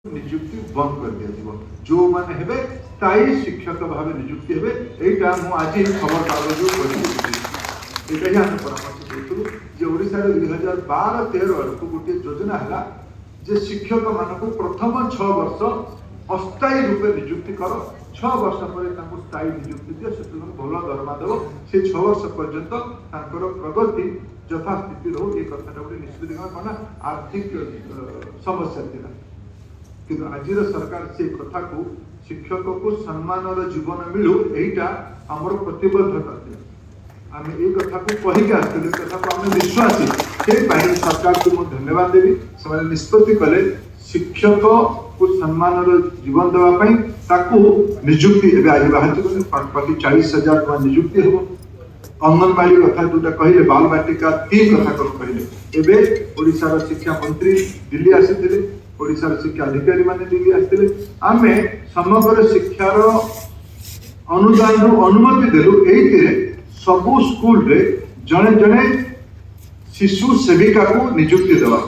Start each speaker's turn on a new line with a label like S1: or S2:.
S1: निजुक्ति बंद कर दिया जो माने हेबे स्थायी शिक्षक भाव निजुक्ति हेबे एटा मु आज खबर कागज पढ़ी एटा ही हम परामर्श देथु जे ओडिसा रे 2012-13 को गोटे योजना हला जे शिक्षक मानको प्रथम 6 वर्ष अस्थायी रूपे निजुक्ति कर 6 वर्ष पर ताको स्थायी निजुक्ति दियो से भल दरमा देव से 6 वर्ष पर्यंत तांकर प्रगति यथास्थिति रहो ये कथाटा गोटे निश्चित माना आर्थिक समस्या थिला किंतु आज सरकार से कथा को शिक्षक को सम्मान जीवन मिलू यहीटा आमर प्रतिबद्धता थी आम ये कथा को कहीकि आसते कथा को आम विश्वासी से सरकार को मुझे धन्यवाद देवी से निष्पत्ति कले शिक्षक को सम्मान जीवन देवाई ताकू निजुक्ति आज बाहर पाखी 40,000 टका निजुक्ति हो अंगनवाड़ी कथा जोटा कहले बाल बाटिका 3 कथा कहले एवं ओडिशा शिक्षा मंत्री दिल्ली आसी ओडिशा शिक्षा अधिकारी माने दिल्ली आसते आम समग्र शिक्षार अनुदान अनुमति देलु एइतिरे सबु स्कूल रे जड़े जड़े शिशु सेविका को निजुक्ति देवा